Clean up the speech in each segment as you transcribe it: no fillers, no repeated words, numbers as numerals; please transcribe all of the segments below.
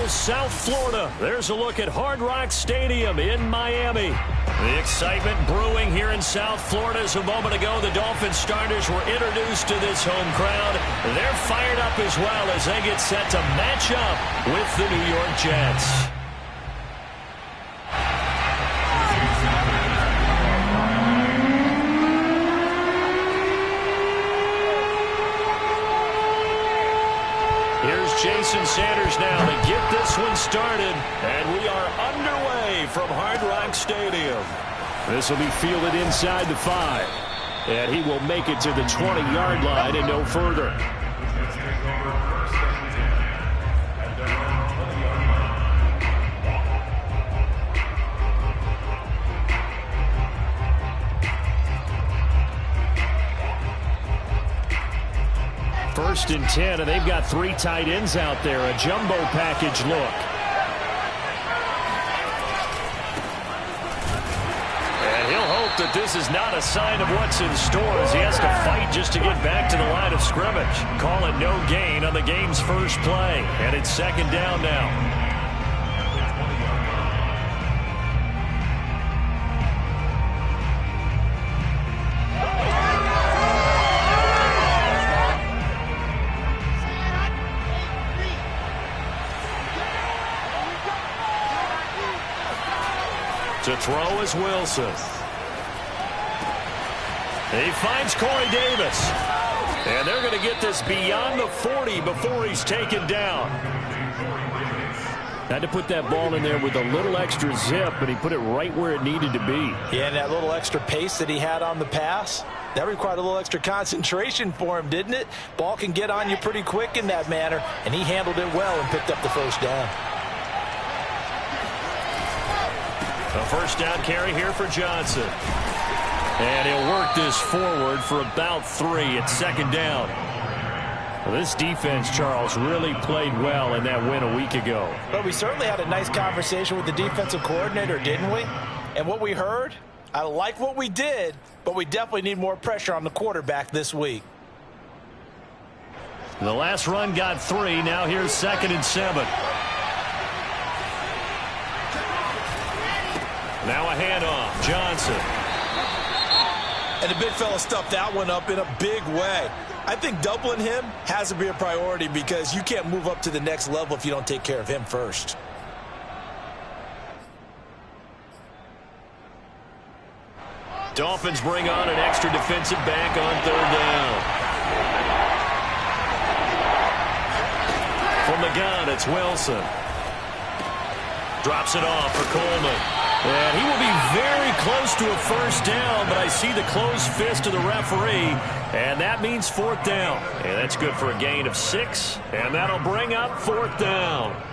South Florida. There's a look at Hard Rock Stadium in Miami. The excitement brewing here in South Florida as a moment ago the Dolphins starters were introduced to this home crowd. They're fired up as well as they get set to match up with the New York Jets. Here's Jason Sanders now to get this one started, and we are underway from Hard Rock Stadium. This will be fielded inside the 5, and he will make it to the 20-yard line and no further. First and 10, and they've got 3 tight ends out there. A jumbo package look. And he'll hope that this is not a sign of what's in store as he has to fight just to get back to the line of scrimmage. Call it no gain on the game's first play, and it's second down now. To throw is Wilson. He finds Corey Davis. And they're going to get this beyond the 40 before he's taken down. Had to put that ball in there with a little extra zip, but he put it right where it needed to be. Yeah, and that little extra pace that he had on the pass, that required a little extra concentration for him, didn't it? Ball can get on you pretty quick in that manner, and he handled it well and picked up the first down. A first down carry here for Johnson. And he'll work this forward for about 3 at second down. Well, this defense, Charles, really played well in that win a week ago. But we certainly had a nice conversation with the defensive coordinator, didn't we? And what we heard, I like what we did, but we definitely need more pressure on the quarterback this week. The last run got 3. Now here's 2nd and 7. Now a handoff. Johnson. And the big fella stuffed that one up in a big way. I think doubling him has to be a priority because you can't move up to the next level if you don't take care of him first. Dolphins bring on an extra defensive back on 3rd down. From the gun, it's Wilson. Drops it off for Coleman. And he will be very close to a first down, but I see the closed fist of the referee, and that means 4th down. And that's good for a gain of 6, and that'll bring up 4th down.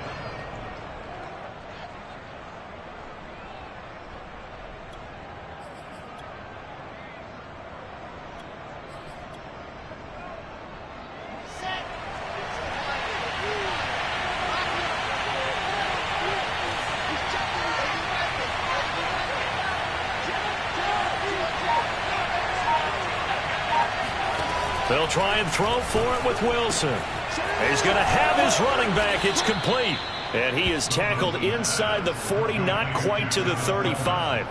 They'll try and throw for it with Wilson. He's going to have his running back. It's complete. And he is tackled inside the 40, not quite to the 35.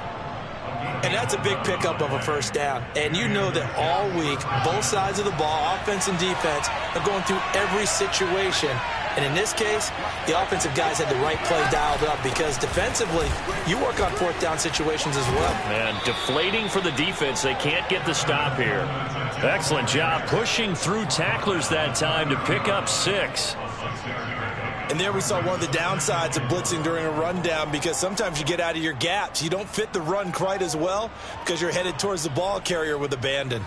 And that's a big pickup of a first down. And you know that all week, both sides of the ball, offense and defense, are going through every situation. And in this case, the offensive guys had the right play dialed up because defensively, you work on 4th down situations as well. And deflating for the defense. They can't get the stop here. Excellent job pushing through tacklers that time to pick up 6. And there we saw one of the downsides of blitzing during a rundown because sometimes you get out of your gaps. You don't fit the run quite as well because you're headed towards the ball carrier with abandon.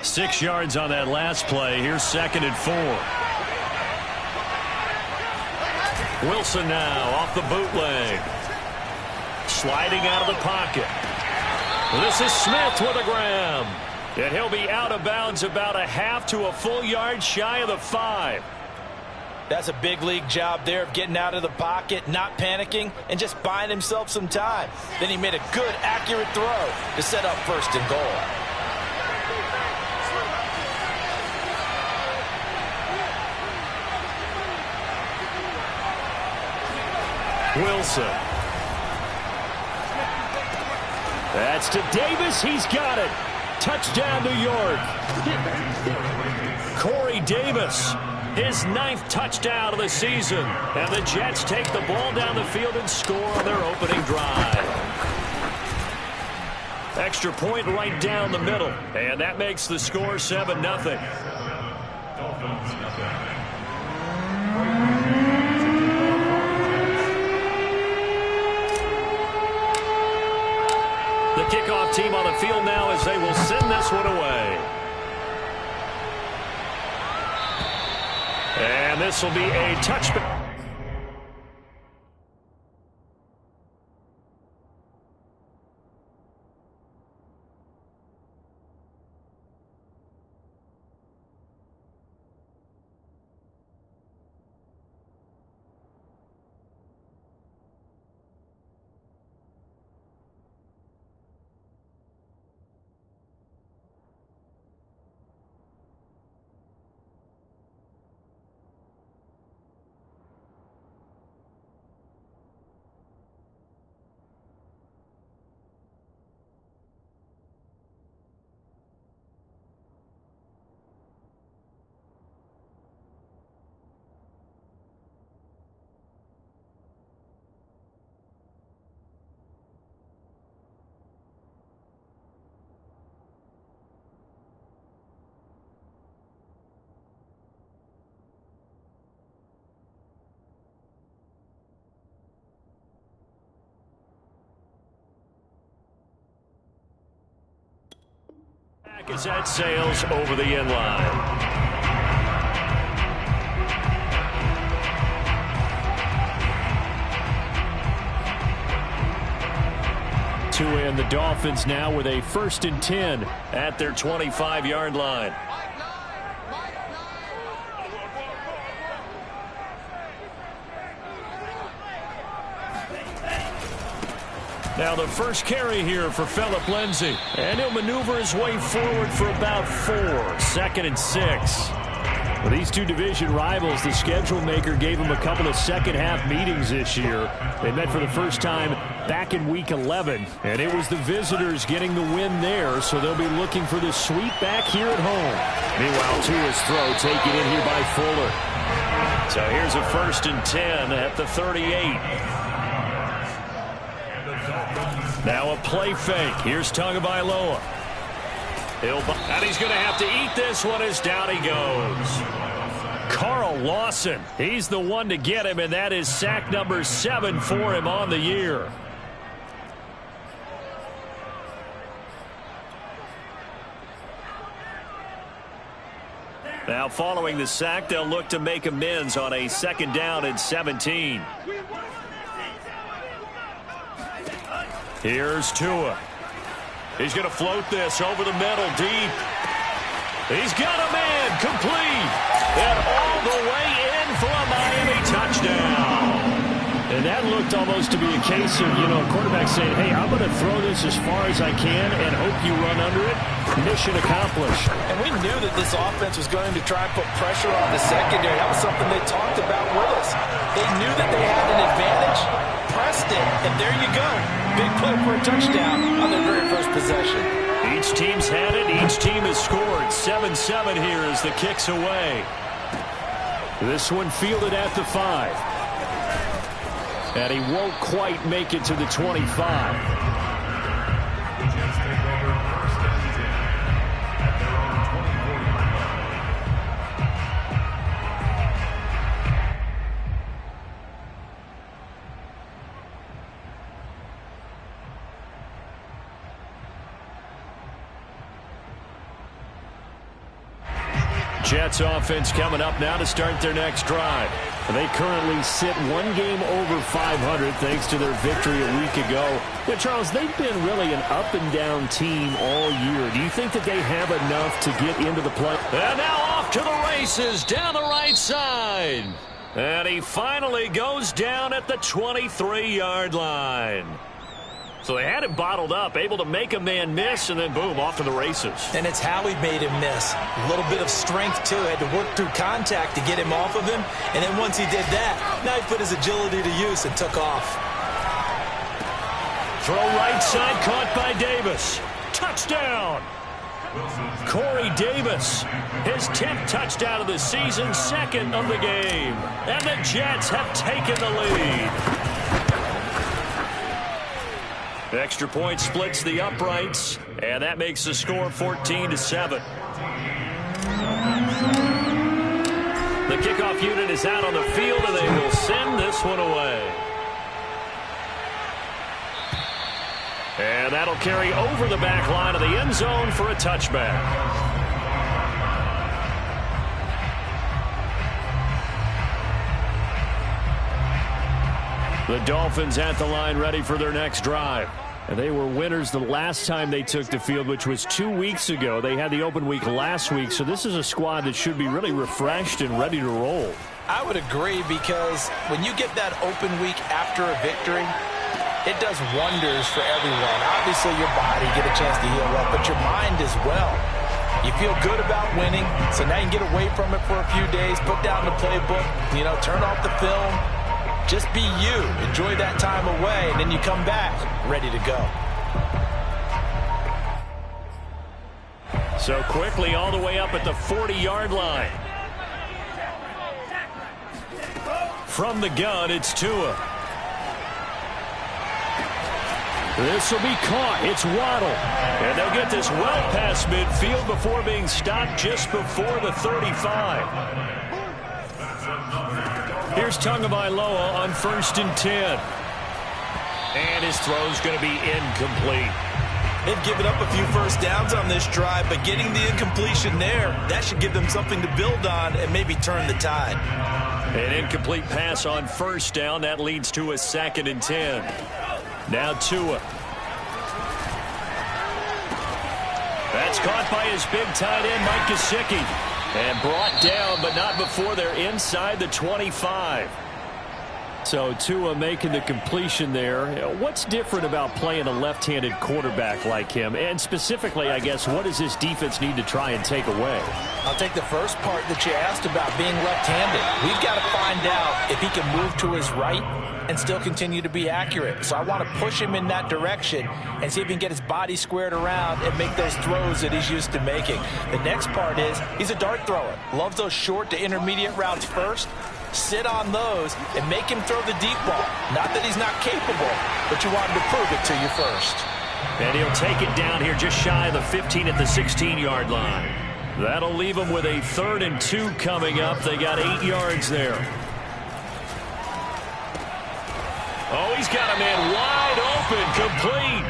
6 yards on that last play. Here's 2nd and 4. Wilson now off the bootleg. Sliding out of the pocket. This is Smith with a grab. And he'll be out of bounds about a half to a full yard shy of the 5. That's a big league job there of getting out of the pocket, not panicking, and just buying himself some time. Then he made a good, accurate throw to set up 1st and goal. Wilson. That's to Davis. He's got it. Touchdown, New York. Corey Davis, his 9th touchdown of the season. And the Jets take the ball down the field and score on their opening drive. Extra point right down the middle. And that makes the score 7-0. The kickoff team on the field now as they will send this one away. And this will be a touchback. As that sails over the end line. The Dolphins now with a 1st and 10 at their 25-yard line. Now the first carry here for Phillip Lindsay. And he'll maneuver his way forward for about 4. 2nd and 6. For these two division rivals, the schedule maker gave them a couple of second-half meetings this year. They met for the first time back in Week 11, and it was the visitors getting the win there, so they'll be looking for the sweep back here at home. Meanwhile, Tua's throw taken in here by Fuller. So here's a 1st and 10 at the 38. Now a play fake. Here's Tagovailoa. And he's going to have to eat this one as down he goes. Carl Lawson, he's the one to get him, and that is sack number 7 for him on the year. Now following the sack, they'll look to make amends on a 2nd down and 17. Here's Tua. He's going to float this over the middle deep. He's got a man complete. And all the way in for a Miami touchdown. And that looked almost to be a case of, quarterback saying, hey, I'm going to throw this as far as I can and hope you run under it. Mission accomplished. And we knew that this offense was going to try and put pressure on the secondary. That was something they talked about with us. They knew that they had an advantage, pressed it, and there you go. Big play for a touchdown on their very first possession. Each team's had it. Each team has scored. 7-7 here as the kick's away. This one fielded at the 5. And he won't quite make it to the 25. Jets offense coming up now to start their next drive. They currently sit 1 game over 500 thanks to their victory a week ago. Yeah, Charles, they've been really an up-and-down team all year. Do you think that they have enough to get into the play? And now off to the races down the right side. And he finally goes down at the 23-yard line. So they had him bottled up, able to make a man miss, and then boom, off to the races. And it's how he made him miss. A little bit of strength, too. Had to work through contact to get him off of him. And then once he did that, now he put his agility to use and took off. Throw right side, caught by Davis. Touchdown! Corey Davis, his 10th touchdown of the season, 2nd of the game. And the Jets have taken the lead. The extra point splits the uprights, and that makes the score 14-7. The kickoff unit is out on the field, and they will send this one away. And that'll carry over the back line of the end zone for a touchback. The Dolphins at the line ready for their next drive. And they were winners the last time they took the field, which was 2 weeks ago. They had the open week last week, so this is a squad that should be really refreshed and ready to roll. I would agree, because when you get that open week after a victory, it does wonders for everyone. Obviously, your body, get a chance to heal up, but your mind as well. You feel good about winning, so now you can get away from it for a few days, put down the playbook, turn off the film. Just be you. Enjoy that time away, and then you come back ready to go. So quickly all the way up at the 40-yard line. From the gun, it's Tua. This will be caught. It's Waddle. And they'll get this well past midfield before being stopped just before the 35. Here's Tagovailoa on 1st and 10. And his throw's going to be incomplete. They've given up a few first downs on this drive, but getting the incompletion there, that should give them something to build on and maybe turn the tide. An incomplete pass on 1st down. That leads to a 2nd and 10. Now Tua. That's caught by his big tight end, Mike Gesicki. And brought down, but not before they're inside the 25. So Tua making the completion there. What's different about playing a left-handed quarterback like him? And specifically, I guess, what does this defense need to try and take away? I'll take the first part that you asked about being left-handed. We've got to find out if he can move to his right and still continue to be accurate. So I want to push him in that direction and see if he can get his body squared around and make those throws that he's used to making. The next part is he's a dart thrower. Loves those short to intermediate routes first. Sit on those and make him throw the deep ball. Not that he's not capable, but you want him to prove it to you first. And he'll take it down here just shy of the 15 at the 16-yard line. That'll leave him with a 3rd and 2 coming up. They got 8 yards there. Oh, he's got a man wide open, complete.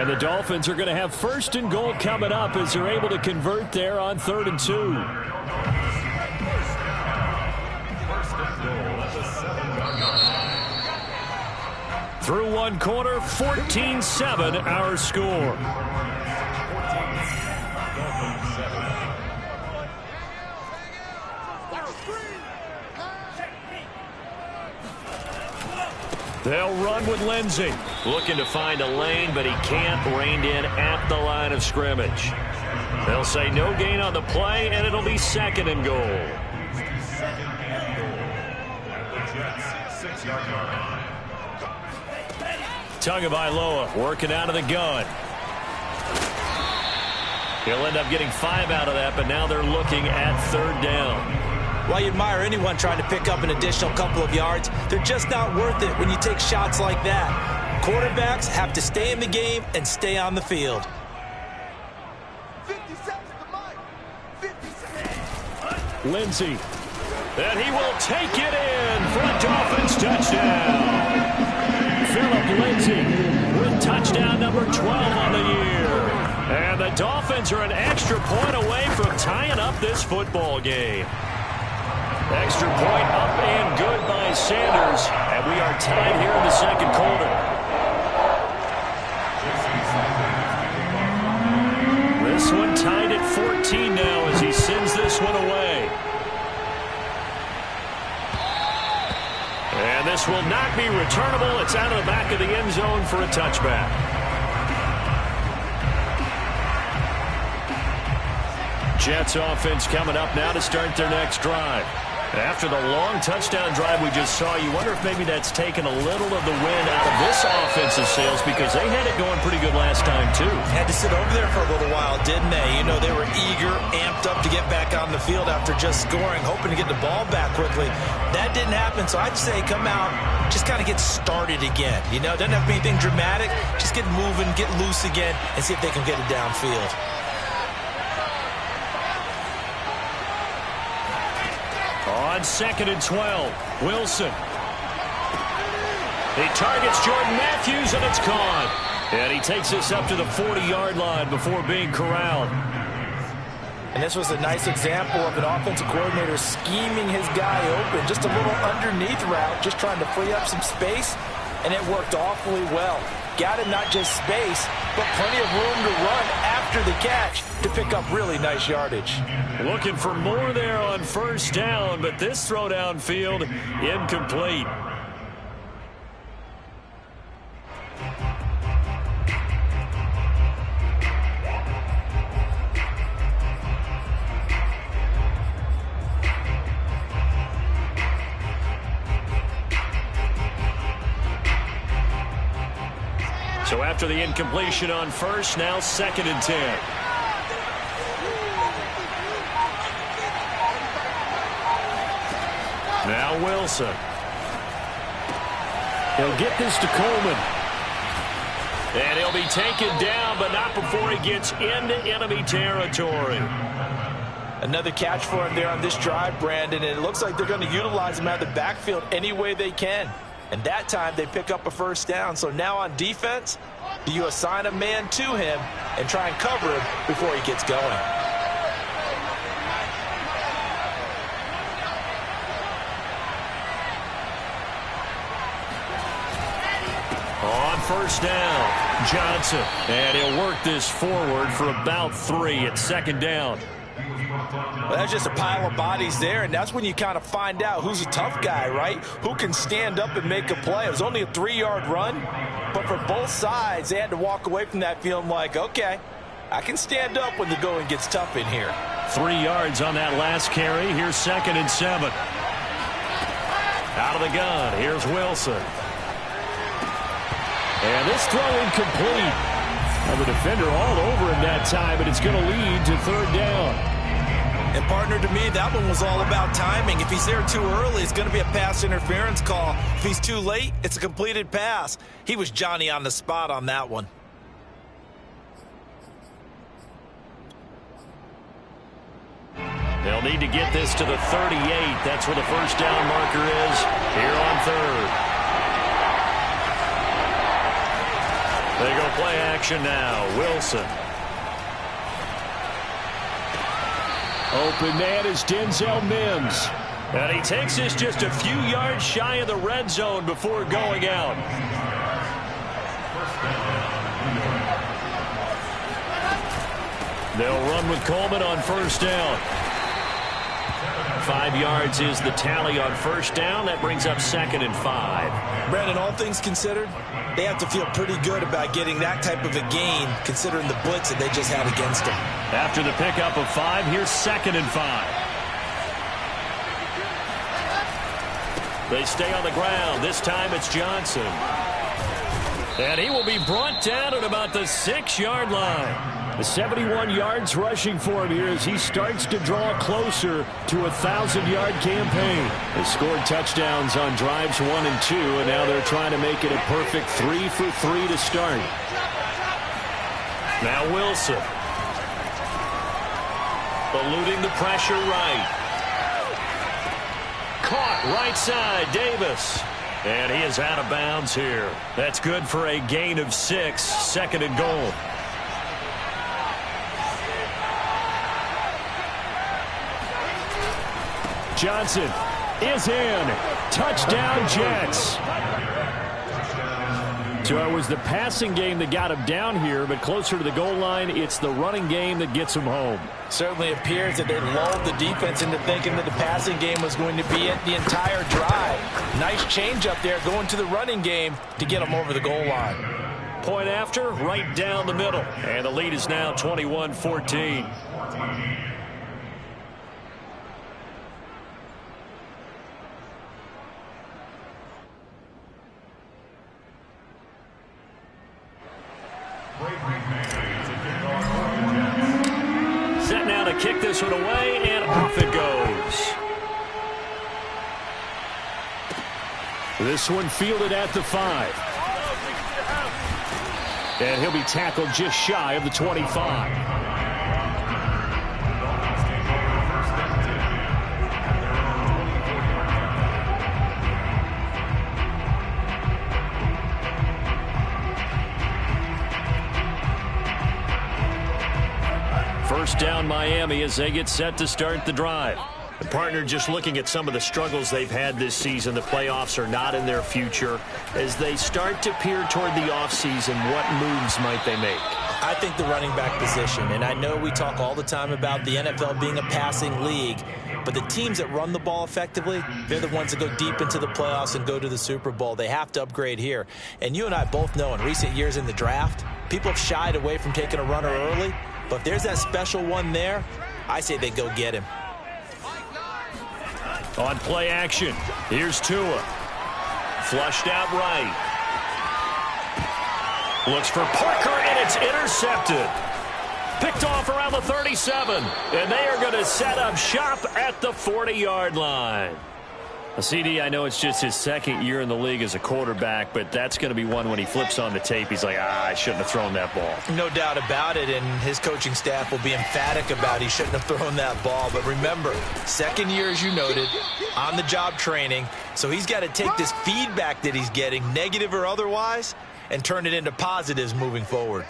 And the Dolphins are going to have 1st and goal coming up as they're able to convert there on 3rd and 2. Through one quarter, 14-7 our score. They'll run with Lindsey. Looking to find a lane, but he can't. Reined in at the line of scrimmage. They'll say no gain on the play, and it'll be 2nd and goal. Tagovailoa working out of the gun. He'll end up getting 5 out of that, but now they're looking at 3rd down. While you admire anyone trying to pick up an additional couple of yards, they're just not worth it when you take shots like that. Quarterbacks have to stay in the game and stay on the field. 50 seconds to Mike. 50 seconds. Lindsey. And he will take it in for a Dolphins touchdown. Phillip Lindsey with touchdown number 12 on the year. And the Dolphins are an extra point away from tying up this football game. Extra point up and good by Sanders. And we are tied here in the 2nd quarter. This one tied at 14 now as he sends this one away. And this pass will not be returnable. It's out of the back of the end zone for a touchback. Jets offense coming up now to start their next drive. After the long touchdown drive we just saw, you wonder if maybe that's taken a little of the wind out of this offensive sails, because they had it going pretty good last time too. Had to sit over there for a little while, didn't they? You know, they were eager, amped up to get back on the field after just scoring, hoping to get the ball back quickly. That didn't happen, so I'd say come out, just kind of get started again. You know, it doesn't have to be anything dramatic. Just get moving, get loose again, and see if they can get it downfield. On 2nd and 12, Wilson. He targets Jordan Matthews, and it's caught. And he takes this up to the 40-yard line before being corralled. And this was a nice example of an offensive coordinator scheming his guy open. Just a little underneath route, just trying to free up some space, and it worked awfully well. Got him not just space, but plenty of room to run after the catch to pick up really nice yardage. Looking for more there on first down, but this throw downfield incomplete. So after the incompletion on first, now 2nd and 10. Now Wilson. He'll get this to Coleman. And he'll be taken down, but not before he gets into enemy territory. Another catch for him there on this drive, Brandon, and it looks like they're going to utilize him out of the backfield any way they can. And that time they pick up a first down. So now on defense, do you assign a man to him and try and cover him before he gets going? On first down, Johnson. And he'll work this forward for about 3 at 2nd down. Well, that's just a pile of bodies there, and that's when you kind of find out who's a tough guy, right? Who can stand up and make a play. It was only a 3-yard run, but for both sides, they had to walk away from that feeling like, okay, I can stand up when the going gets tough in here. 3 yards on that last carry. Here's 2nd and 7. Out of the gun, here's Wilson. And this throw incomplete. And the defender all over him that time, but it's going to lead to 3rd down. And, partner, to me, that one was all about timing. If he's there too early, it's going to be a pass interference call. If he's too late, it's a completed pass. He was Johnny on the spot on that one. They'll need to get this to the 38. That's where the first down marker is here on 3rd. They go play action now. Wilson. Open man is Denzel Mims. And he takes this just a few yards shy of the red zone before going out. They'll run with Coleman on first down. 5 yards is the tally on first down. That brings up 2nd and 5. Brandon, all things considered, they have to feel pretty good about getting that type of a gain, considering the blitz that they just had against them. After the pickup of 5, here's 2nd and 5. They stay on the ground. This time it's Johnson. And he will be brought down at about the 6-yard line. The 71 yards rushing for him here as he starts to draw closer to a 1,000-yard campaign. They scored touchdowns on drives 1 and 2, and now they're trying to make it a perfect 3 for 3 to start. Now Wilson. Eluding the pressure right. Caught right side, Davis. And he is out of bounds here. That's good for a gain of 6, 2nd and goal. Johnson is in. Touchdown, Jets. So it was the passing game that got him down here, but closer to the goal line, it's the running game that gets him home. Certainly appears that they lulled the defense into thinking that the passing game was going to be it the entire drive. Nice change up there going to the running game to get them over the goal line. Point after, right down the middle. And the lead is now 21-14. Set now to kick this one away, and off it goes. This one fielded at the 5. And he'll be tackled just shy of the 25. First down Miami as they get set to start the drive. The partner just looking at some of the struggles they've had this season. The playoffs are not in their future. As they start to peer toward the offseason, what moves might they make? I think the running back position, and I know we talk all the time about the NFL being a passing league, but the teams that run the ball effectively, they're the ones that go deep into the playoffs and go to the Super Bowl. They have to upgrade here. And you and I both know in recent years in the draft, people have shied away from taking a runner early, but if there's that special one there, I say they go get him. On play action, here's Tua. Flushed out right. Looks for Parker, and it's intercepted. Picked off around the 37, and they are going to set up shop at the 40-yard line. CD, I know it's just his second year in the league as a quarterback, but that's going to be one when he flips on the tape. He's like, I shouldn't have thrown that ball. No doubt about it, and his coaching staff will be emphatic about he shouldn't have thrown that ball. But remember, second year, as you noted, on-the-job training, so he's got to take this feedback that he's getting, negative or otherwise, and turn it into positives moving forward.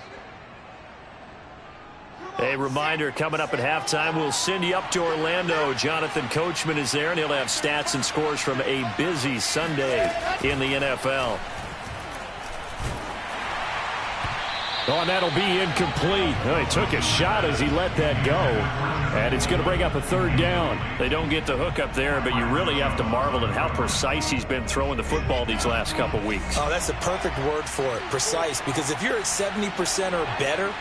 A reminder, coming up at halftime, we'll send you up to Orlando. Jonathan Coachman is there, and he'll have stats and scores from a busy Sunday in the NFL. Oh, and that'll be incomplete. Oh, he took a shot as he let that go, and it's going to bring up a third down. They don't get the hook up there, but you really have to marvel at how precise he's been throwing the football these last couple weeks. Oh, that's the perfect word for it, precise, because if you're at 70% or better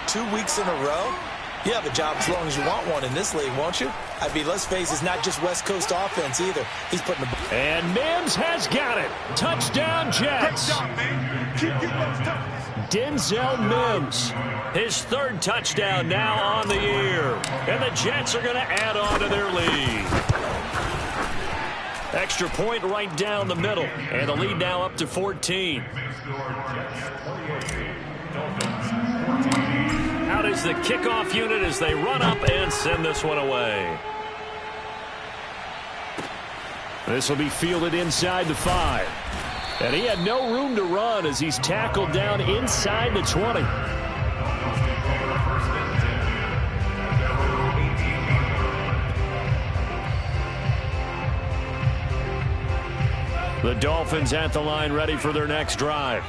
2 weeks in a row, you have a job as long as you want one in this league, won't you? I mean, let's face it, it's not just West Coast offense either. He's putting the... And Mims has got it. Touchdown, Jets. Great job, man. Keep getting those touchdowns. Denzel Mims, his third touchdown now on the year. And the Jets are going to add on to their lead. Extra point right down the middle. And the lead now up to 14. Out is the kickoff unit as they run up and send this one away. This will be fielded inside the 5. And he had no room to run as he's tackled down inside the 20. The Dolphins at the line ready for their next drive.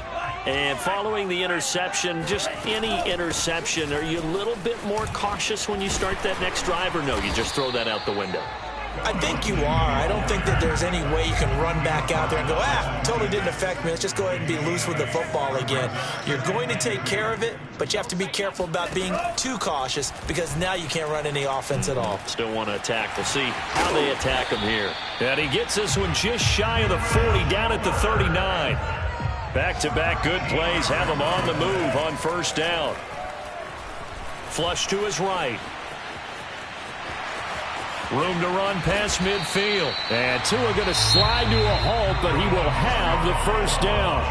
And following the interception, just any interception, are you a little bit more cautious when you start that next drive, or no, you just throw that out the window? I think you are. I don't think that there's any way you can run back out there and go, totally didn't affect me. Let's just go ahead and be loose with the football again. You're going to take care of it, but you have to be careful about being too cautious because now you can't run any offense at all. Still want to attack. We'll see how they attack him here. And he gets this one just shy of the 40, down at the 39. Back-to-back good plays have him on the move on first down. Flush to his right. Room to run past midfield. And Tua going to slide to a halt, but he will have the first down.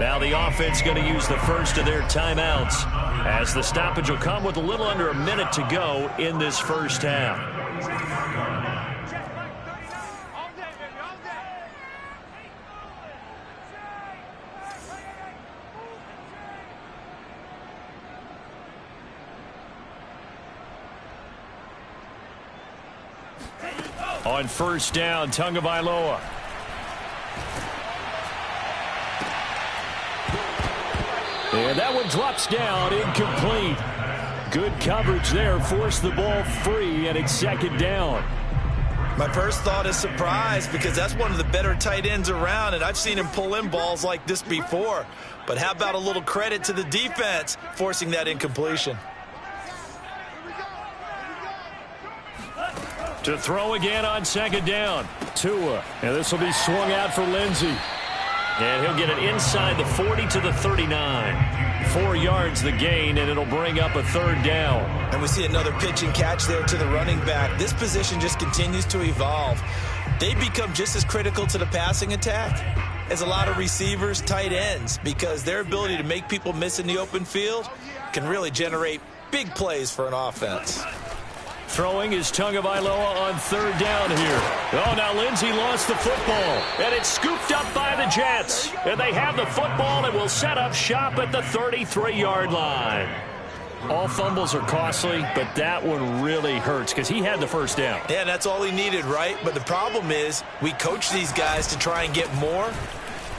Now the offense going to use the first of their timeouts as the stoppage will come with a little under a minute to go in this first half. On first down, Tagovailoa. And that one drops down, incomplete. Good coverage there, forced the ball free, and it's second down. My first thought is surprise, because that's one of the better tight ends around, and I've seen him pull in balls like this before. But how about a little credit to the defense forcing that incompletion? To throw again on second down. Tua. And this will be swung out for Lindsey. And he'll get it inside the 40 to the 39. 4 yards the gain, and it'll bring up a third down. And we see another pitch and catch there to the running back. This position just continues to evolve. They become just as critical to the passing attack as a lot of receivers, tight ends, because their ability to make people miss in the open field can really generate big plays for an offense. Throwing is Tagovailoa on third down here. Oh, now Lindsey lost the football, and it's scooped up by the Jets. And they have the football and will set up shop at the 33-yard line. All fumbles are costly, but that one really hurts because he had the first down. Yeah, that's all he needed, right? But the problem is we coach these guys to try and get more,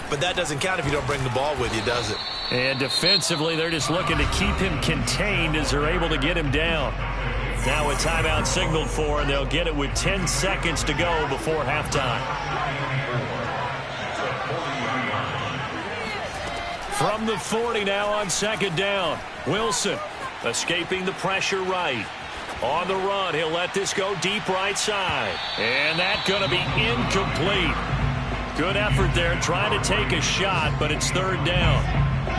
but that doesn't count if you don't bring the ball with you, does it? And defensively, they're just looking to keep him contained as they're able to get him down. Now a timeout signaled for, and they'll get it with 10 seconds to go before halftime. From the 40 now on second down. Wilson escaping the pressure right. On the run, he'll let this go deep right side. And that's going to be incomplete. Good effort there trying to take a shot, but it's third down.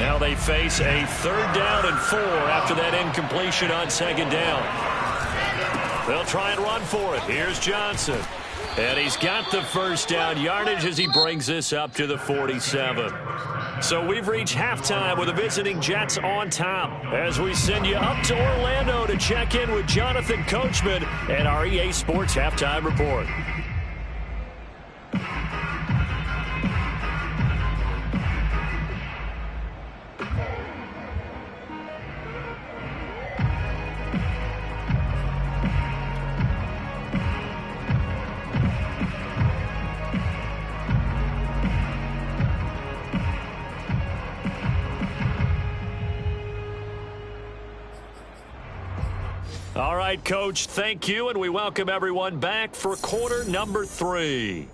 Now they face a third down and 4 after that incompletion on second down. They'll try and run for it. Here's Johnson. And he's got the first down yardage as he brings this up to the 47. So we've reached halftime with the visiting Jets on top as we send you up to Orlando to check in with Jonathan Coachman and our EA Sports Halftime Report. All right, Coach, thank you, and we welcome everyone back for quarter number 3.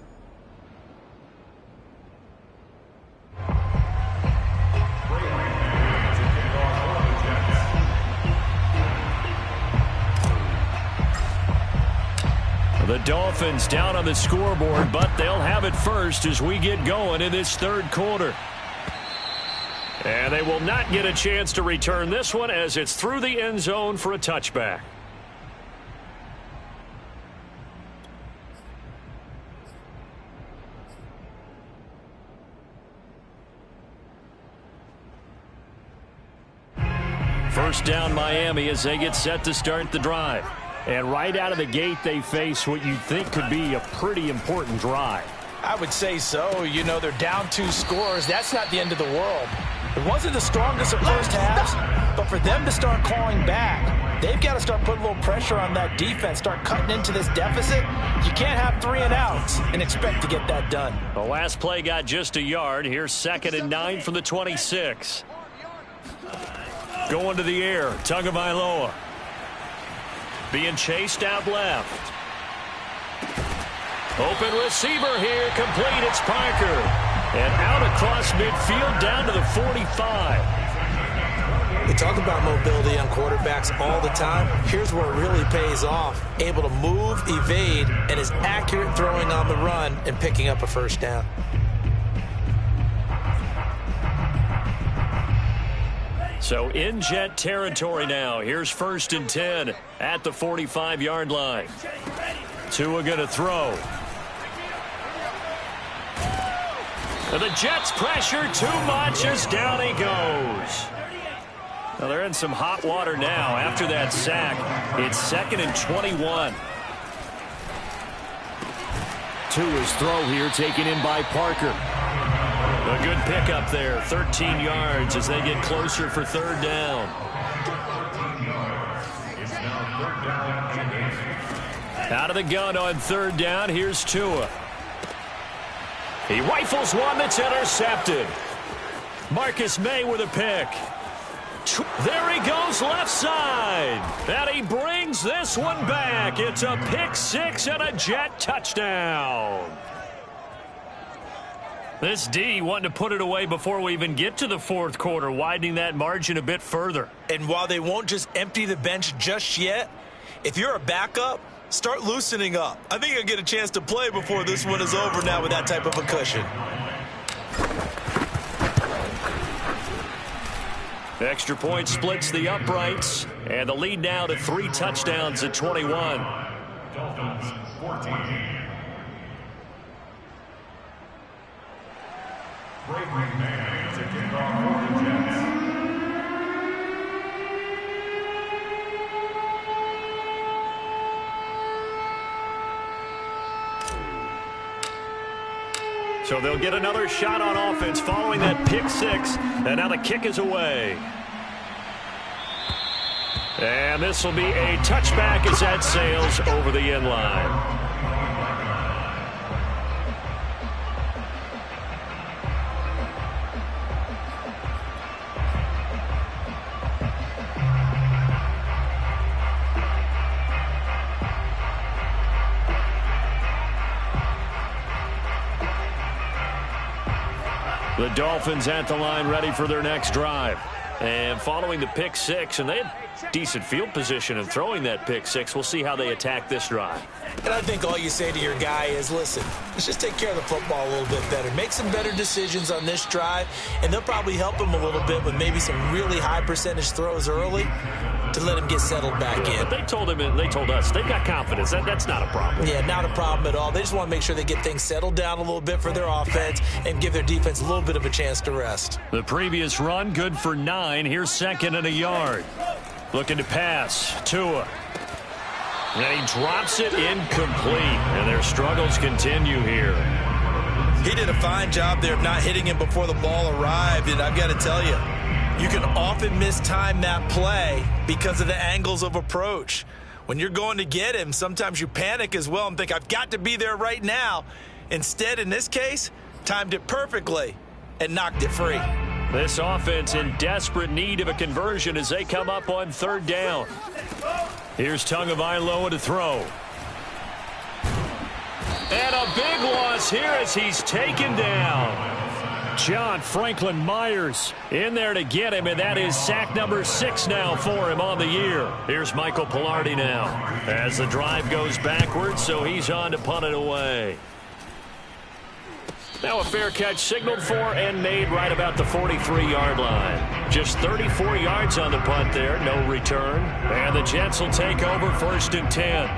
The Dolphins down on the scoreboard, but they'll have it first as we get going in this third quarter. And they will not get a chance to return this one as it's through the end zone for a touchback. First down Miami as they get set to start the drive. And right out of the gate they face what you'd think could be a pretty important drive. I would say so. You know, they're down 2 scores. That's not the end of the world. It wasn't the strongest of first halves, but for them to start clawing back, they've got to start putting a little pressure on that defense, start cutting into this deficit. You can't have 3 and outs and expect to get that done. The last play got just a yard. Here's 2nd and 9 from the 26. Going to the air, Tagovailoa. Being chased out left. Open receiver here, complete, it's Parker. And out across midfield down to the 45. We talk about mobility on quarterbacks all the time. Here's where it really pays off. Able to move, evade, and is accurate throwing on the run and picking up a first down. So in Jet territory now. Here's 1st and 10 at the 45-yard line. Tua going to throw. And the Jets pressure too much as down he goes. Now they're in some hot water now after that sack. It's 2nd and 21. Tua's throw here taken in by Parker. A good pickup there, 13 yards as they get closer for third down. Out of the gun on third down, here's Tua. He rifles one that's intercepted. Marcus May with a pick. There he goes left side. And he brings this one back. It's a pick six and a Jet touchdown. This D wanting to put it away before we even get to the fourth quarter, widening that margin a bit further. And while they won't just empty the bench just yet, if you're a backup, start loosening up. I think you'll get a chance to play before this one is over now with that type of a cushion. Extra point splits the uprights, and the lead now to 3 touchdowns at 21. Dolphins 14. Bravery Man to kick off for the Jets. So they'll get another shot on offense following that pick six, and now the kick is away. And this will be a touchback as that sails over the end line. The Dolphins at the line ready for their next drive. And following the pick six, and they had decent field position in throwing that pick six. We'll see how they attack this drive. And I think all you say to your guy is, listen, let's just take care of the football a little bit better. Make some better decisions on this drive, and they'll probably help him a little bit with maybe some really high percentage throws early to let him get settled back in. But they told him, and they told us, they've got confidence. That's not a problem. Yeah, not a problem at all. They just want to make sure they get things settled down a little bit for their offense and give their defense a little bit of a chance to rest. The previous run, good for 9. Here's 2nd and a yard. Looking to pass. Tua. And he drops it incomplete. And their struggles continue here. He did a fine job there of not hitting him before the ball arrived. And I've got to tell you, you can often mistime that play because of the angles of approach. When you're going to get him, sometimes you panic as well and think, I've got to be there right now. Instead, in this case, timed it perfectly and knocked it free. This offense in desperate need of a conversion as they come up on 3rd down. Here's Tagovailoa to throw. And a big loss here as he's taken down. John Franklin Myers in there to get him, and that is sack number 6 now for him on the year. Here's Michael Pilardi now as the drive goes backwards, so he's on to punt it away. Now a fair catch signaled for and made right about the 43-yard line. Just 34 yards on the punt there, no return. And the Jets will take over 1st and 10.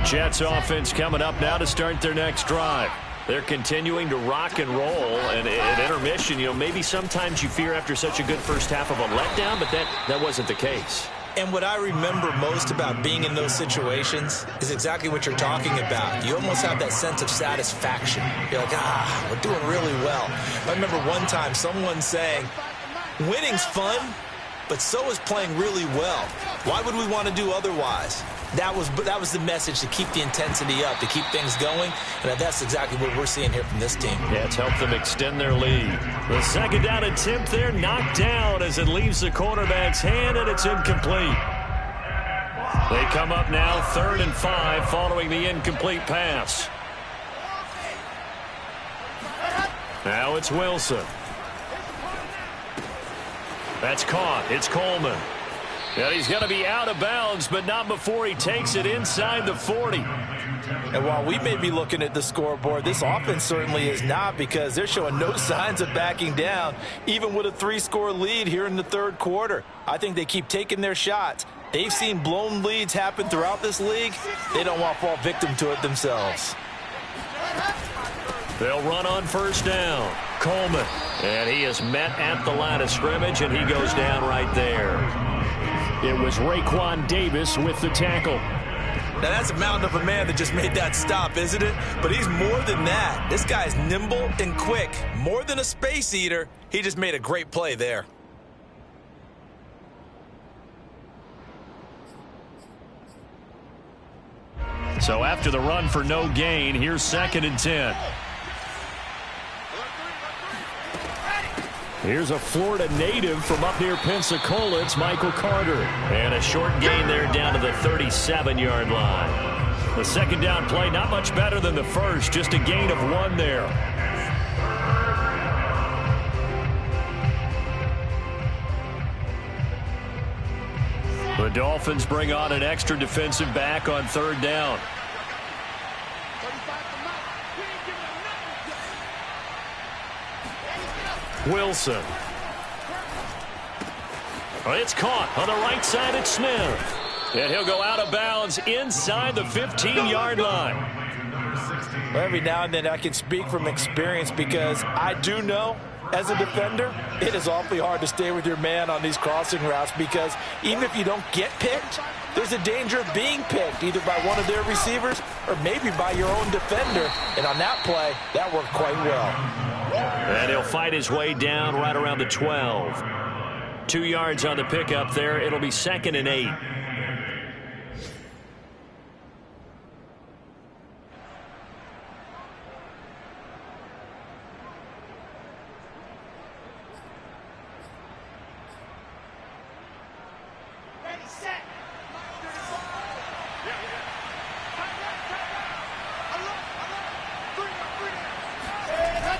Jets offense coming up now to start their next drive. They're continuing to rock and roll, and at intermission, maybe sometimes you fear after such a good first half of a letdown, but that wasn't the case. And what I remember most about being in those situations is exactly what you're talking about. You almost have that sense of satisfaction. You're like, we're doing really well. I remember one time someone saying, winning's fun, but so is playing really well. Why would we want to do otherwise? That was the message, to keep the intensity up, to keep things going, and that's exactly what we're seeing here from this team. Yeah, it's helped them extend their lead. The 2nd down attempt there knocked down as it leaves the quarterback's hand, and it's incomplete. They come up now 3rd and 5 following the incomplete pass. Now it's Wilson. That's caught. It's Coleman. And he's going to be out of bounds, but not before he takes it inside the 40. And while we may be looking at the scoreboard, this offense certainly is not, because they're showing no signs of backing down, even with a 3-score lead here in the 3rd quarter. I think they keep taking their shots. They've seen blown leads happen throughout this league. They don't want to fall victim to it themselves. They'll run on 1st down. Coleman. And he is met at the line of scrimmage, and he goes down right there. It was Raekwon Davis with the tackle. Now, that's a mountain of a man that just made that stop, isn't it? But he's more than that. This guy's nimble and quick. More than a space eater, he just made a great play there. So after the run for no gain, here's 2nd and 10. Here's a Florida native from up near Pensacola. It's Michael Carter. And a short gain there down to the 37-yard line. The second down play, not much better than the first. Just a gain of 1 there. The Dolphins bring on an extra defensive back on third down. Wilson. It's caught on the right side at Smith. And he'll go out of bounds inside the 15-yard line. Every now and then I can speak from experience because I do know as a defender it is awfully hard to stay with your man on these crossing routes because even if you don't get picked, there's a danger of being picked either by one of their receivers or maybe by your own defender. And on that play, that worked quite well. And he'll fight his way down right around the 12. 2 yards on the pickup there. It'll be 2nd and 8.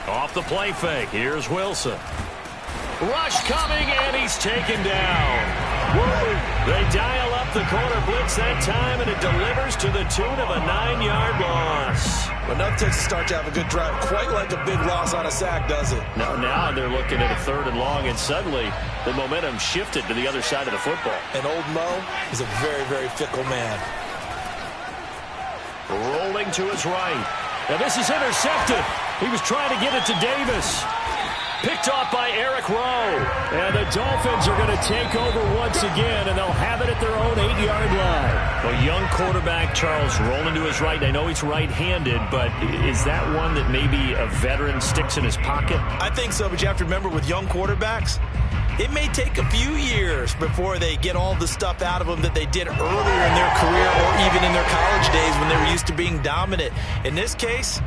Off the play fake. Here's Wilson. Rush coming, and he's taken down. Woo! They dial up the corner blitz that time, and it delivers to the tune of a 9-yard loss. Well, enough takes to start to have a good drive. Quite like a big loss on a sack, does it? Now they're looking at a 3rd and long, and suddenly the momentum shifted to the other side of the football. And old Mo is a very, very fickle man. Rolling to his right. Now this is intercepted. He was trying to get it to Davis. Picked off by Eric Rowe. And the Dolphins are going to take over once again, and they'll have it at their own 8-yard line. A young quarterback, Charles, rolling to his right. I know he's right-handed, but is that one that maybe a veteran sticks in his pocket? I think so, but you have to remember with young quarterbacks, it may take a few years before they get all the stuff out of them that they did earlier in their career or even in their college days when they were used to being dominant. In this case,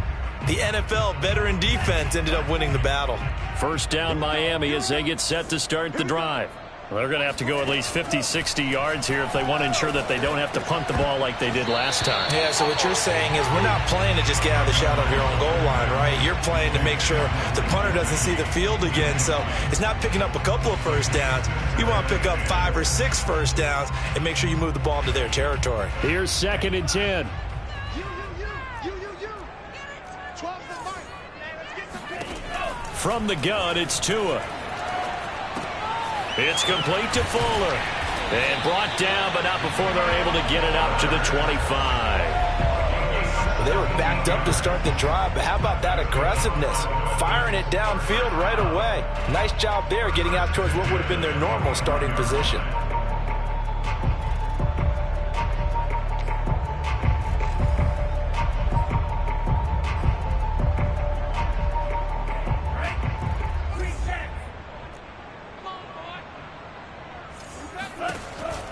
the NFL veteran defense ended up winning the battle. First down Miami as they get set to start the drive. Well, they're going to have to go at least 50, 60 yards here if they want to ensure that they don't have to punt the ball like they did last time. Yeah, so what you're saying is we're not playing to just get out of the shadow of your own goal line, right? You're playing to make sure the punter doesn't see the field again. So it's not picking up a couple of first downs. You want to pick up 5 or 6 first downs and make sure you move the ball into their territory. Here's 2nd and 10. From the gun, it's Tua. It's complete to Fuller. And brought down, but not before they're able to get it up to the 25. Well, they were backed up to start the drive, but how about that aggressiveness? Firing it downfield right away. Nice job there getting out towards what would have been their normal starting position.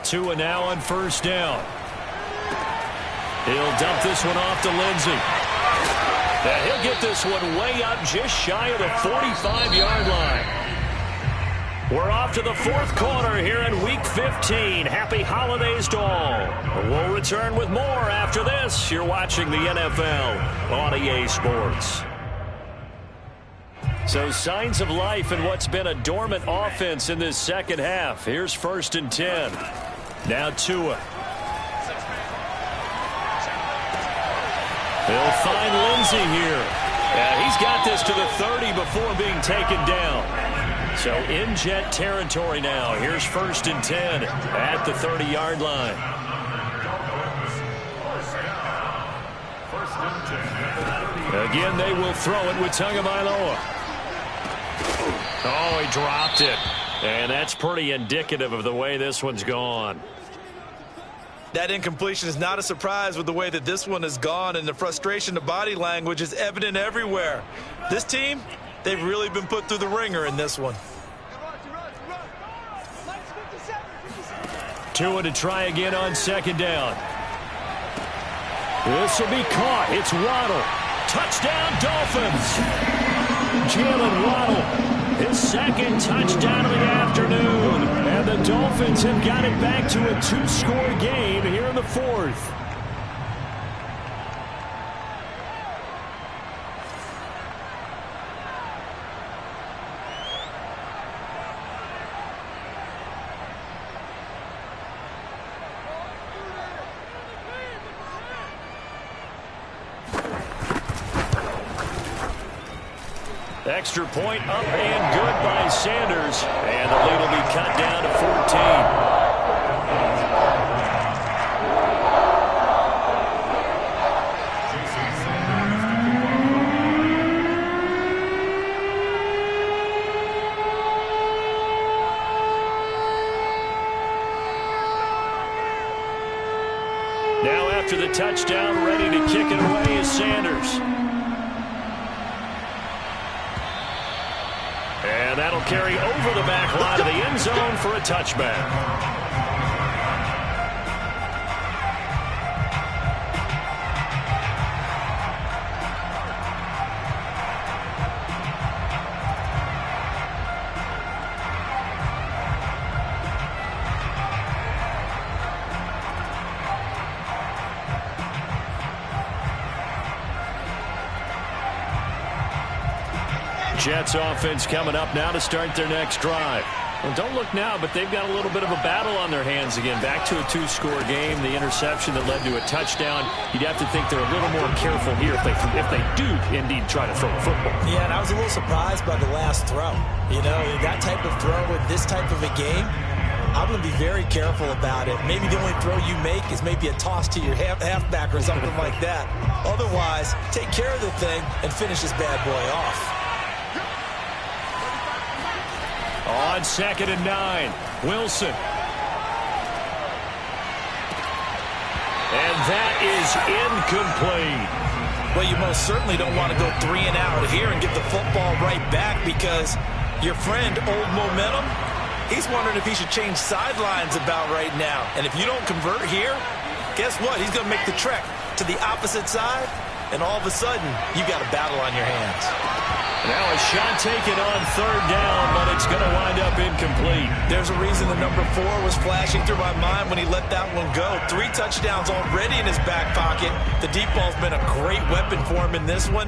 Tua now on first down. He'll dump this one off to Lindsey. And he'll get this one way up just shy of the 45-yard line. We're off to the 4th quarter here in Week 15. Happy holidays to all. We'll return with more after this. You're watching the NFL on EA Sports. So signs of life in what's been a dormant offense in this second half. Here's 1st and 10. Now Tua. They'll find Lindsey here. And he's got this to the 30 before being taken down. So in jet territory now. Here's 1st and 10 at the 30-yard line. Again, they will throw it with Tagovailoa. Oh, he dropped it. And that's pretty indicative of the way this one's gone. That incompletion is not a surprise with the way that this one has gone, and the frustration of body language is evident everywhere. This team, they've really been put through the ringer in this one. Tua to try again on 2nd down. This will be caught. It's Waddle. Touchdown, Dolphins. Jalen Waddle his second touchdown of the afternoon. And the Dolphins have got it back to a 2-score game here in the fourth. Extra point up and good by Sanders. And the lead will be cut down to 14. Now after the touchdown, ready to kick it away is Sanders. And that'll carry over the back line of the end zone for a touchback. Jets offense coming up now to start their next drive. Well, don't look now, but they've got a little bit of a battle on their hands again. Back to a 2-score game. The interception that led to a touchdown. You'd have to think they're a little more careful here if they do indeed try to throw a football. Yeah, and I was a little surprised by the last throw. You know, that type of throw with this type of a game, I'm going to be very careful about it. Maybe the only throw you make is maybe a toss to your halfback or something like that. Otherwise, take care of the thing and finish this bad boy off. On 2nd and 9, Wilson. And that is incomplete. Well, you most certainly don't want to go 3 and out here and get the football right back, because your friend, Old Momentum, he's wondering if he should change sidelines about right now. And if you don't convert here, guess what? He's going to make the trek to the opposite side, and all of a sudden, you got a battle on your hands. Now a shot taken on 3rd down, but it's going to wind up incomplete. There's a reason the number 4 was flashing through my mind when he let that one go. 3 touchdowns already in his back pocket. The deep ball's been a great weapon for him in this one.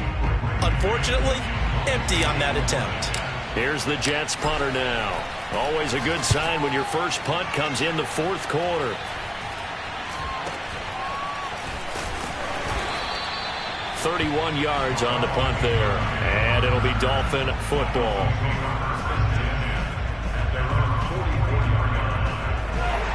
Unfortunately, empty on that attempt. Here's the Jets punter now. Always a good sign when your first punt comes in the 4th quarter. 31 yards on the punt there, and it'll be Dolphin football.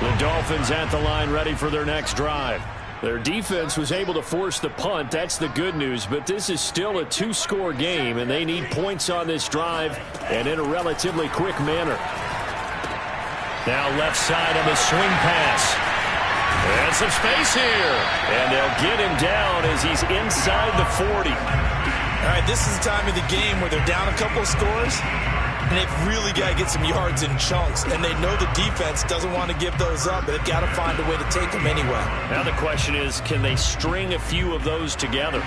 The Dolphins at the line ready for their next drive. Their defense was able to force the punt. That's the good news, but this is still a 2-score game, and they need points on this drive and in a relatively quick manner. Now left side on the swing pass. And some space here. And they'll get him down as he's inside the 40. All right, this is the time of the game where they're down a couple of scores, and they've really got to get some yards in chunks. And they know the defense doesn't want to give those up, but they've got to find a way to take them anyway. Now the question is, can they string a few of those together?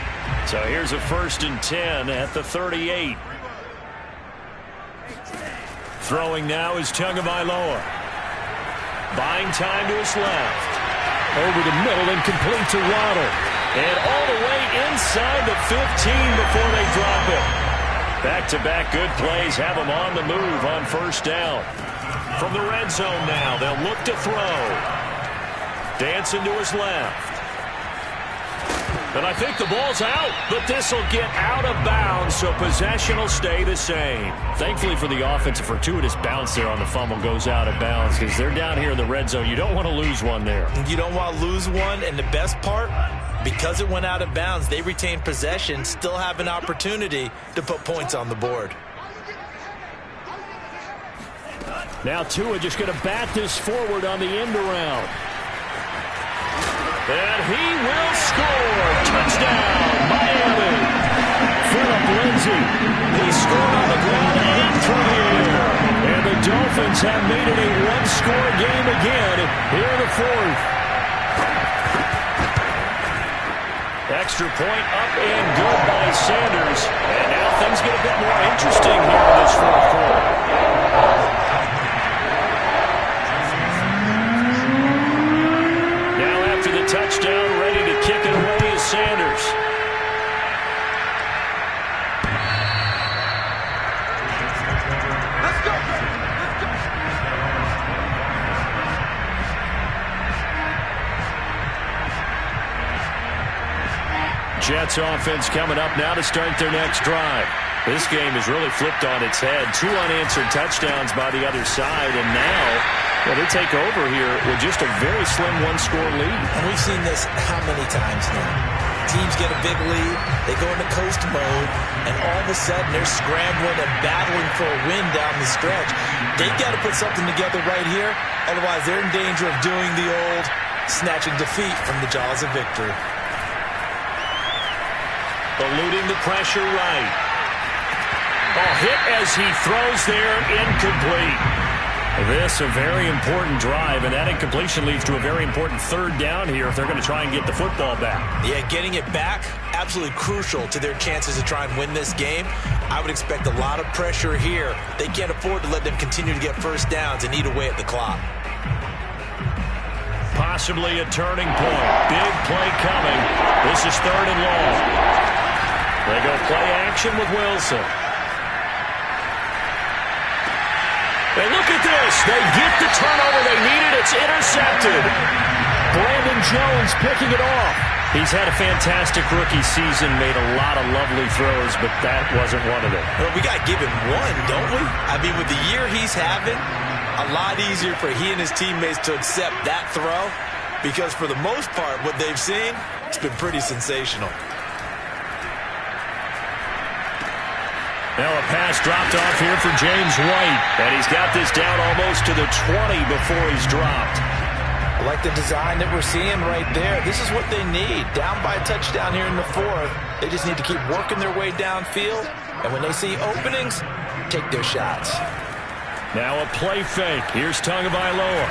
So here's a 1st and 10 at the 38. Throwing now is Tagovailoa. Buying time to his left. Over the middle and complete to Waddle. And all the way inside the 15 before they drop it. Back-to-back good plays have them on the move on 1st down. From the red zone now, they'll look to throw. Dancing to his left. And I think the ball's out, but this will get out of bounds, so possession will stay the same. Thankfully for the offense, a fortuitous bounce there on the fumble goes out of bounds, because they're down here in the red zone. You don't want to lose one there. You don't want to lose one, and the best part, because it went out of bounds, they retain possession, still have an opportunity to put points on the board. Now Tua just going to bat this forward on the end around. And he will score. Touchdown, Miami. Phillip Lindsay. He scored on the ground and through the air. And the Dolphins have made it a 1-score game again here in the 4th. Extra point up and good by Sanders. And now things get a bit more interesting here in this fourth quarter. Now after the touchdown, ready to kick it away is Sanders. Jets offense coming up now to start their next drive. This game has really flipped on its head. 2 unanswered touchdowns by the other side, and now they take over here with just a very slim one-score lead. And we've seen this how many times now? Teams get a big lead, they go into coast mode, and all of a sudden they're scrambling and battling for a win down the stretch. They've got to put something together right here, otherwise they're in danger of doing the old snatching defeat from the jaws of victory. Eluding the pressure right. Hit as he throws there, incomplete. This a very important drive, and that incompletion leads to a very important third down here if they're going to try and get the football back. Yeah, getting it back, absolutely crucial to their chances to try and win this game. I would expect a lot of pressure here. They can't afford to let them continue to get first downs and eat away at the clock. Possibly a turning point. Big play coming. This is 3rd and long. They go play action with Wilson. And look at this. They get the turnover they needed. It's intercepted. Brandon Jones picking it off. He's had a fantastic rookie season, made a lot of lovely throws, but that wasn't one of them. Well, we got to give him one, don't we? I mean, with the year he's having, a lot easier for he and his teammates to accept that throw because for the most part, what they've seen, it's been pretty sensational. Now a pass dropped off here for James White. And he's got this down almost to the 20 before he's dropped. I like the design that we're seeing right there. This is what they need. Down by a touchdown here in the 4th. They just need to keep working their way downfield. And when they see openings, take their shots. Now a play fake. Here's Tagovailoa.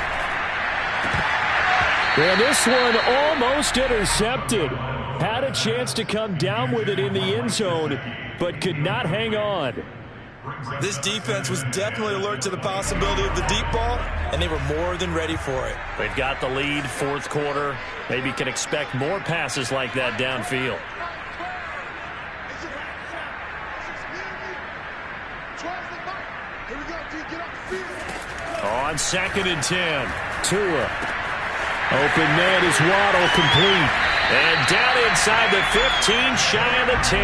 And this one almost intercepted. Had a chance to come down with it in the end zone, but could not hang on. This defense was definitely alert to the possibility of the deep ball, and they were more than ready for it. They've got the lead, 4th quarter. Maybe can expect more passes like that downfield. On 2nd and 10, Tua. Open man is Waddle, complete. And down inside the 15, shy of the 10.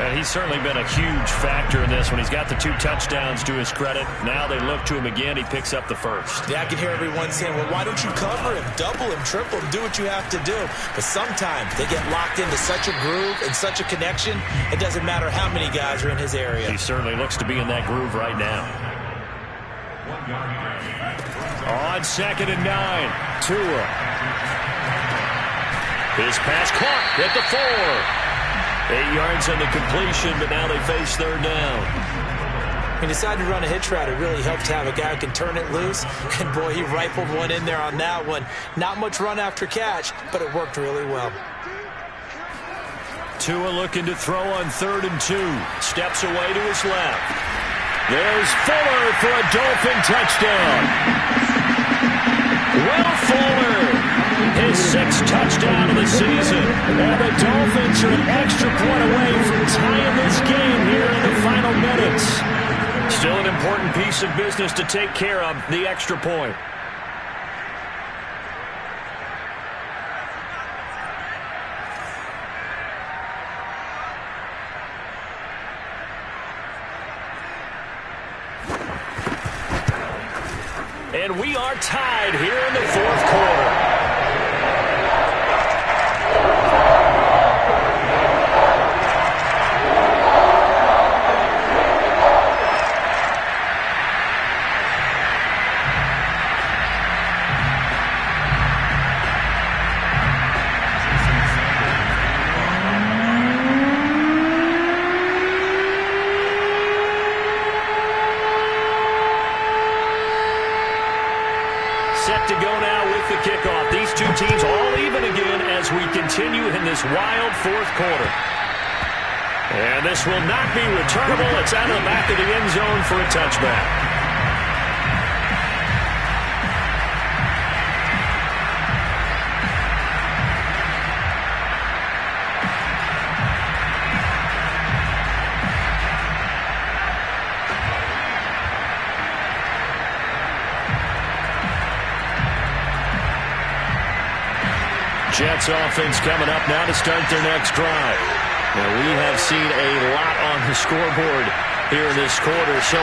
And he's certainly been a huge factor in this when he's got the 2 touchdowns to his credit. Now they look to him again. He picks up the 1st. Yeah, I can hear everyone saying, well, why don't you cover him, double him, triple him, do what you have to do. But sometimes they get locked into such a groove and such a connection, it doesn't matter how many guys are in his area. He certainly looks to be in that groove right now. On 2nd and 9, Tua. His pass caught at the 4. 8 yards on the completion, but now they face 3rd down. He decided to run a hitch route. It really helped to have a guy who can turn it loose. And, boy, he rifled one in there on that one. Not much run after catch, but it worked really well. Tua looking to throw on 3rd and 2. Steps away to his left. There's Fuller for a Dolphin touchdown. Will Fuller, his 6th touchdown of the season. And the Dolphins are an extra point away from tying this game here in the final minutes. Still an important piece of business to take care of, the extra point. And we are tied here in the 4th quarter. Set to go now with the kick as we continue in this wild fourth quarter. And this will not be returnable. It's out of the back of the end zone for a touchback. Jets offense coming up now to start their next drive. Now, we have seen a lot on the scoreboard here in this quarter. So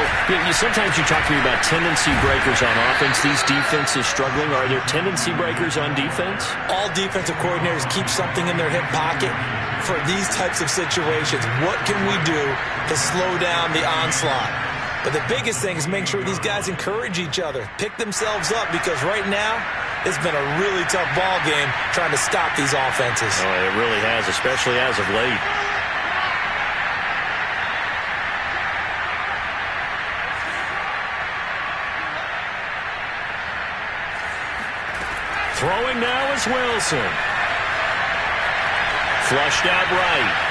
sometimes you talk to me about tendency breakers on offense. These defenses struggling. Are there tendency breakers on defense? All defensive coordinators keep something in their hip pocket for these types of situations. What can we do to slow down the onslaught? But the biggest thing is make sure these guys encourage each other, pick themselves up, because right now it's been a really tough ball game trying to stop these offenses. Oh, it really has, especially as of late. Throwing now is Wilson. Flushed out right.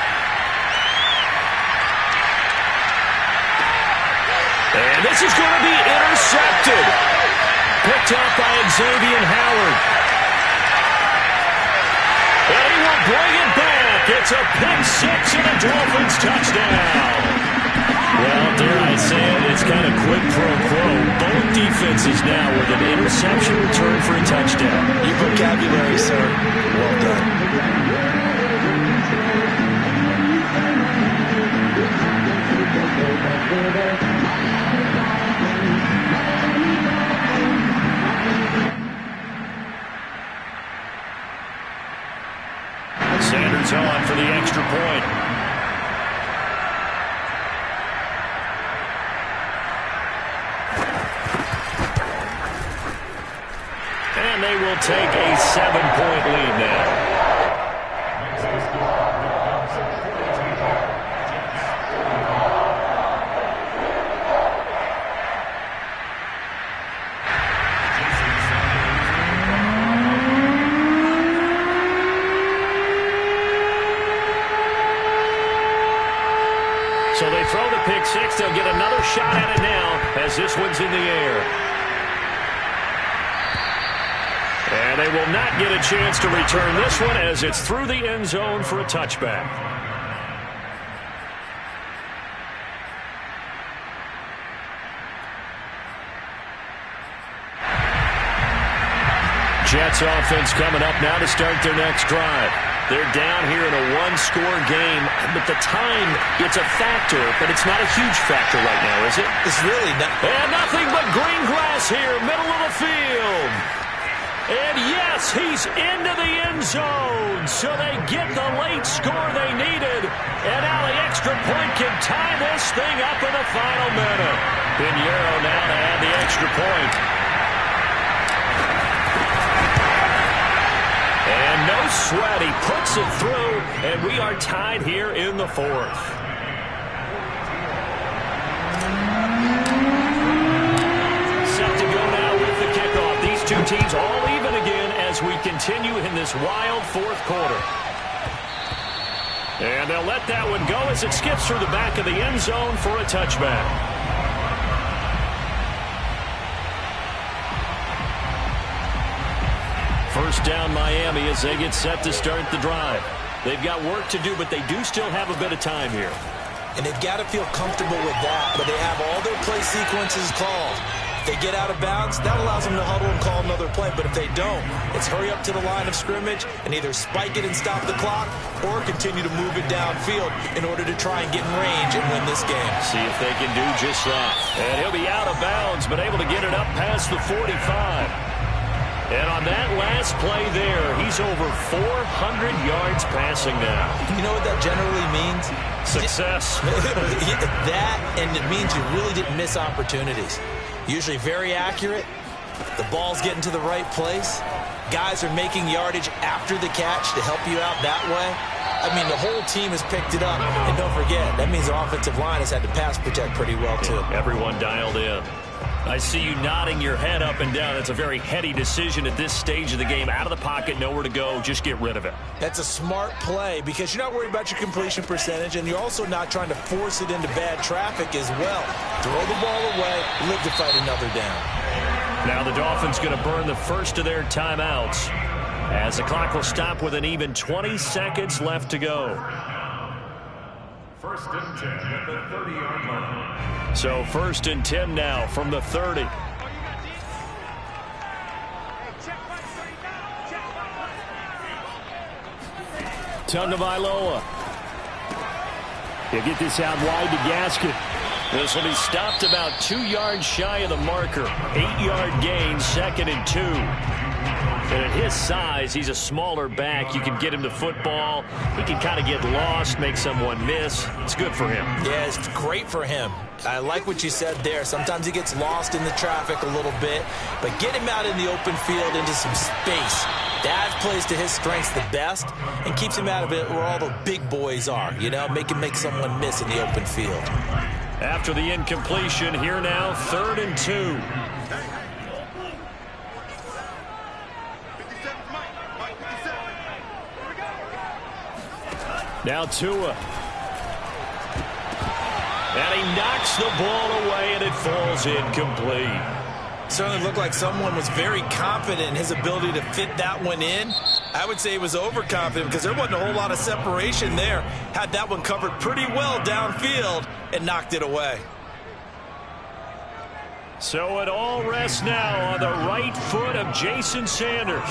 And this is going to be intercepted. Picked up by Xavier Howard. And he will bring it back. It's a pick six and a Dolphins touchdown. Well, dare I say it, it's kind of quid pro quo. Both defenses now with an interception return for a touchdown. Your vocabulary, sir. Well done. Sanders on for the extra point. And they will take a 7-point lead now. So they throw the pick six. They'll get another shot at it now as this one's in the air. And they will not get a chance to return this one as it's through the end zone for a touchback. Jets offense coming up now to start their next drive. They're down here in a one-score game, but the time, it's a factor, but it's not a huge factor right now, is it? It's really not. And nothing but green grass here, middle of the field. And yes, he's into the end zone, so they get the late score they needed. And now the extra point can tie this thing up in the final minute. Pinheiro now to add the extra point. And no sweat, he puts it through, and we are tied here in the fourth. Set to go now with the kickoff. These two teams all even again as we continue in this wild fourth quarter. And they'll let that one go as it skips through the back of the end zone for a touchback. First down Miami as they get set to start the drive. They've got work to do, but they do still have a bit of time here. And they've got to feel comfortable with that, but they have all their play sequences called. If they get out of bounds, that allows them to huddle and call another play, but if they don't, it's hurry up to the line of scrimmage and either spike it and stop the clock or continue to move it downfield in order to try and get in range and win this game. See if they can do just that. And he'll be out of bounds, but able to get it up past the 45. And on that last play there, he's over 400 yards passing now. You know what that generally means? Success. That, and it means you really didn't miss opportunities. Usually very accurate. The ball's getting to the right place. Guys are making yardage after the catch to help you out that way. I mean, the whole team has picked it up. And don't forget, that means the offensive line has had to pass protect pretty well, too. Everyone dialed in. I see you nodding your head up and down. That's a very heady decision at this stage of the game. Out of the pocket, nowhere to go. Just get rid of it. That's a smart play because you're not worried about your completion percentage, and you're also not trying to force it into bad traffic as well. Throw the ball away, live to fight another down. Now the Dolphins going to burn the first of their timeouts as the clock will stop with an even 20 seconds left to go. First and 10 at the 30-yard line. So 1st and 10 now from the 30. Tagovailoa. He'll get this out wide to Gaskin. This will be stopped about 2 yards shy of the marker. 8-yard gain, 2nd and 2. And at his size, he's a smaller back. You can get him the football. He can kind of get lost, make someone miss. It's good for him. Yeah, it's great for him. I like what you said there. Sometimes he gets lost in the traffic a little bit, but get him out in the open field into some space. That plays to his strengths the best and keeps him out of it where all the big boys are, you know, make him make someone miss in the open field. After the incompletion, here now, 3rd and 2. Now Tua. And he knocks the ball away, and it falls incomplete. Certainly looked like someone was very confident in his ability to fit that one in. I would say he was overconfident because there wasn't a whole lot of separation there. Had that one covered pretty well downfield and knocked it away. So it all rests now on the right foot of Jason Sanders.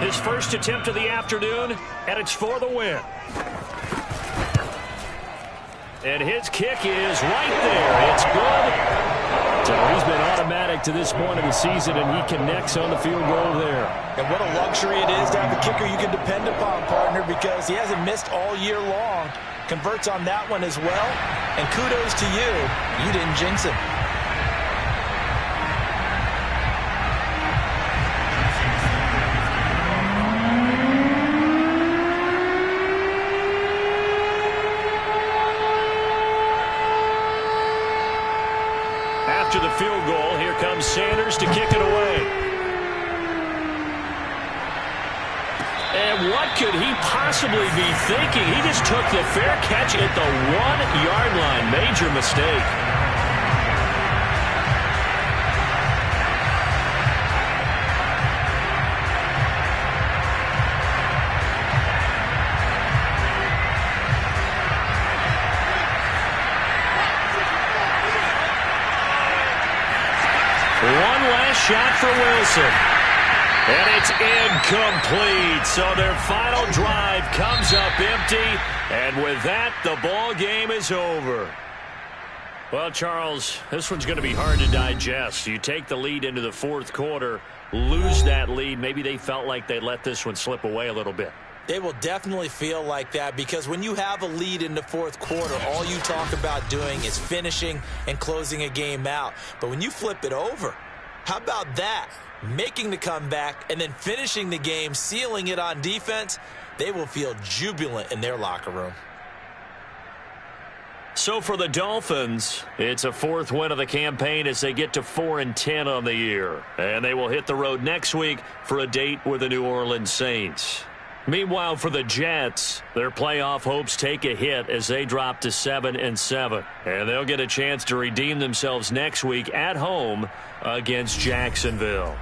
His first attempt of the afternoon, and it's for the win. And his kick is right there. It's good. So he's been automatic to this point of the season, and he connects on the field goal there. And what a luxury it is to have a kicker you can depend upon, partner, because he hasn't missed all year long. Converts on that one as well. And kudos to you. You didn't jinx him. After the field goal, here comes Sanders to kick it away. And what could he possibly be thinking? He just took the fair catch at the 1-yard line. Major mistake. One last shot for Wilson. And it's incomplete. So their final drive comes up empty. And with that, the ball game is over. Well, Charles, this one's going to be hard to digest. You take the lead into the 4th quarter, lose that lead. Maybe they felt like they let this one slip away a little bit. They will definitely feel like that because when you have a lead in the 4th quarter, all you talk about doing is finishing and closing a game out. But when you flip it over, how about that? Making the comeback and then finishing the game, sealing it on defense, they will feel jubilant in their locker room. So for the Dolphins, it's a 4th win of the campaign as they get to 4-10 on the year. And they will hit the road next week for a date with the New Orleans Saints. Meanwhile, for the Jets, their playoff hopes take a hit as they drop to 7-7. And they'll get a chance to redeem themselves next week at home against Jacksonville.